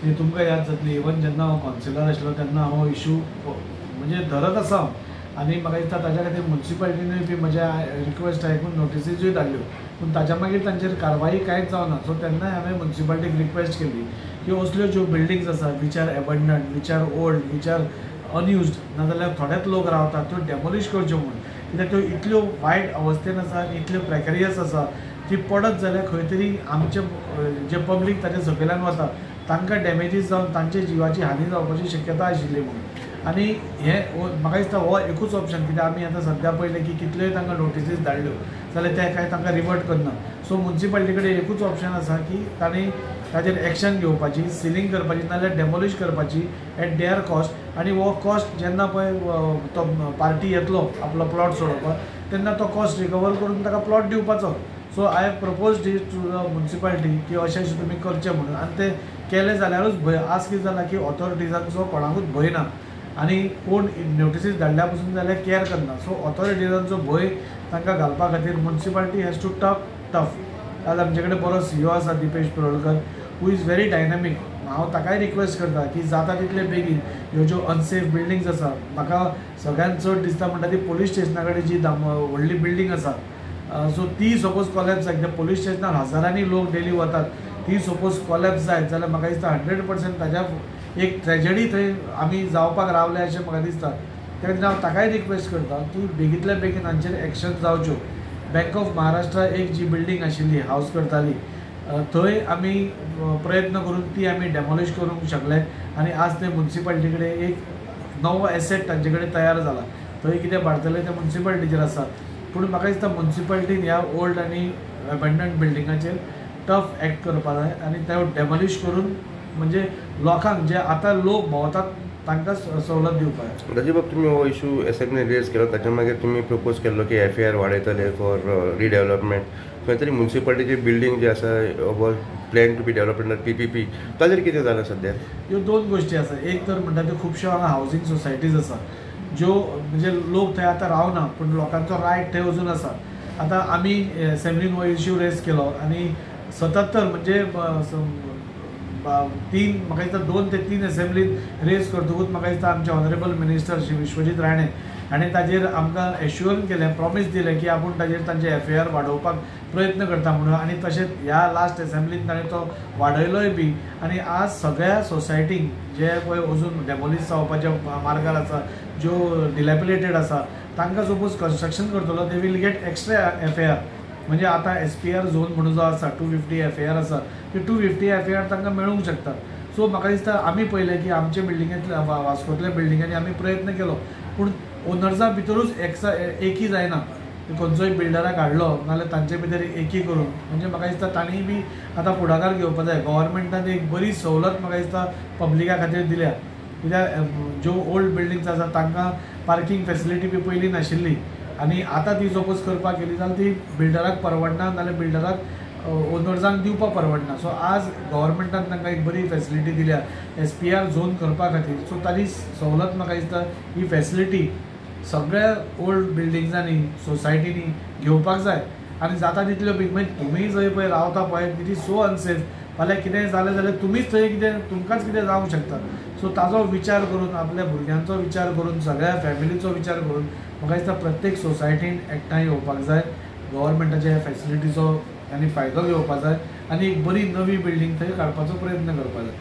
की तुमकां याद जातली इवन जेन्ना हांव कॉन्सिलर आशिल्लो तेन्ना हांव इशू म्हणजे धरत आसा आनी म्हाका दिसता ताज्या खातीर म्युन्सिपाल्टीनूय बी म्हज्या रिक्वेस्ट आयकून नोटिसीजूय धाडल्यो पूण ताज्या मागीर तांचेर कारवाई कांयच जावना. सो तेन्नाय हांवें म्युन्सिपाल्टीक रिक्वेस्ट केली की असल्यो ज्यो बिल्डिंग्स आसा which are abandoned, which are old, which are unused, नाजाल्यार थोडेच लोक रावतात त्यो डेमोलिश करच्यो म्हणून. कित्याक त्यो इतल्यो वायट अवस्थेन आसा आनी इतल्यो प्रेकरियस आसा ती पडत जाल्यार खंय तरी आमचे जे पब्लीक ताचे सकयल्यान वता तांकां डॅमेजीस जावन तांचे जिवाची हानी जावपाची शक्यता आशिल्ली म्हणून. आनी हें म्हाका दिसता हो एकूच ऑप्शन, कित्याक आमी आतां सद्या पळयलें की कितल्योय तांकां नोटिसीस धाडल्यो जाल्यार ते कांय तांकां रिवर्ट करना. सो म्युन्सिपाल्टी कडेन एकूच ऑप्शन आसा की तांणी ताचेर एक्शन घेवपाची, सिलींग करपाची नाजाल्यार डेमोलिश करपाची एट देयर कॉस्ट. आनी हो कॉस्ट जेन्ना पळय तो पार्टी येतलो आपलो प्लॉट सोडोवपाक तेन्ना तो कॉस्ट रिकवर करून ताका प्लॉट दिवपाचो. So I have proposed it to the municipality की अशें तुमी करचें म्हणून. आनी ते केलें जाल्यारूच भंय. आज कितें जालां की ऑथॉरिटीजांचो कोणाकूच भंय ना आनी कोण नोटिसीस धाडल्या पासून जाल्यार केअर करना. सो ऑथॉरिटीजांचो भंय तांकां घालपा खातीर म्युन्सिपाल्टी हॅज टू टफ. आज आमचे कडेन बरो सीओ आसा Dipesh Pirolkar, who is very dynamic. हांव ताकाय रिक्वेस्ट करता की जाता तितले बेगीन ह्यो ज्यो अनसेफ बिल्डिंग्स आसा, म्हाका सगळ्यान चड दिसता म्हणटा ती पोलीस स्टेशना कडेन जी व्हडली बिल्डींग आसा, सो ती सपोज कॉलेप्स जायत, पोलीस स्टेशनार हजारांनी लोक डेली वतात, ती सपोज कॉलेप्स जायत जाल्यार म्हाका दिसता 100% ताज्या एक ट्रेजेडी थंय आमी जावपाक रावले अशें म्हाका दिसता. त्या खातीर हांव ताकाय रिक्वेस्ट करता की बेगींतल्या बेगीन हांचेर एक्शन जावच्यो. बँक ऑफ महाराष्ट्रा एक जी बिल्डींग आशिल्ली हावस करताली, थंय आमी प्रयत्न करून ती आमी डेमोलिश करूंक शकले आनी आज ते म्युन्सिपाल्टी कडेन एक नवो एसेट तांचे कडेन तयार जाला. थंय कितें बाळगतले ते म्युन्सिपाल्टीचेर आसा. पूण म्हाका दिसता म्युन्सिपाल्टीन ह्या ओल्ड आनी एबंडंट बिल्डिंगाचेर टफ एक्ट करपा जाय आनी ते डेमोलिश करून म्हणजे लोकांक जे आतां लोक भोंवतात तांकां सवलत दिवपाक जाय. ताजे बाबतींत तुमी हो इशू एसएफने रेज केलो, ताच्या मागीर तुमी प्रपोज केल्लो की FAR वाडयतले फॉर रिडेवलपमेंट. खंय तरी म्युन्सिपाल्टीची बिल्डींग जी आसा plan to be develop under PPP, ताजेर कितें जालां सद्या? ह्यो दोन गोश्टी आसा. एक तर म्हणटा त्यो खुबश्यो हांगा हावजींग सोसायटीज आसा ज्यो म्हणजे लोक थंय आतां रावना पूण लोकांचो रायट थंय अजून आसा. आतां आमी एसेंब्लीन हो इश्यू रेज केलो आनी 77 म्हणजे म्हाका दिसता 2 ते 3 एसेंब्लीन रेज करतकूच म्हाका दिसता आमचे ऑनरेबल मिनिस्टर श्री विश्वजीत राणे हाणें ताजेर आमकां एश्युअर केलें, प्रॉमीस दिलें की आपूण ताजेर तांचे FAR वाडोवपाक प्रयत्न करता म्हणून. आनी तशेंच ह्या लास्ट एसेंब्लीन ताणें तो वाडयलोय बी. आनी आज सगळ्या सोसायटींक जे पळय अजून डेमोलिश जावपाच्या मार्गार आसा, ज्यो डिलॅपिलेटेड आसा, तांकां सपोज कन्स्ट्रक्शन करतलो they will get extra FAR. म्हणजे आतां SPR झोन म्हणून जो आसा 250 FAR आसा, ती 250 FAR तांकां मेळूंक शकता. सो म्हाका दिसता आमी पळयलें की आमचे बिल्डिंगेंतल्या वास्कोंतल्या बिल्डिंगांनी आमी प्रयत्न केलो पूण ओनर्सा भितरूच एकी जायना. खंयचोय बिल्डराक हाडलो नाजाल्यार तांचे भितर एकी करून म्हणजे म्हाका दिसता तांणी बी आतां फुडाकार घेवपा जाय. गव्हर्मेंटान एक बरी सवलत म्हाका दिसता पब्लिका खातीर दिल्या. कित्याक ज्यो ओल्ड बिल्डिंग्स आसा तांकां पार्किंग फेसिलिटी बी पयलीं नाशिल्ली आनी आतां ती सपोज करपाक गेली जाल्यार ती बिल्डराक परवडना नाजाल्यार बिल्डराक ओनर्सांक दिवपाक परवडना. सो आज गव्हर्मेंटान तांकां एक बरी फेसिलिटी दिल्या SPR झोन करपा खातीर. सो ताची सवलत म्हाका दिसता ही फेसिलिटी सगळ्या ओल्ड बिल्डिंग्सांनी सोसायटीनी घेवपाक जाय आनी जाता तितल्यो बेगीन. मागीर तुमी जंय पळय रावता पळय इट इज सो अनसेफ, फाल्यां कितेंय जालें जाल्यार तुमीच थंय कितें तुमकांच कितें जावंक शकता. सो ताचो विचार करून, आपल्या भुरग्यांचो विचार करून, सगळ्या फॅमिलीचो विचार करून म्हाका दिसता प्रत्येक सोसायटीन एकठांय येवपाक जाय, गव्हर्मेंटाच्या ह्या फेसिलिटीचो आनी फायदो घेवपाक जाय आनी एक बरी नवी बिल्डींग थंय काडपाचो प्रयत्न करपाक जाय.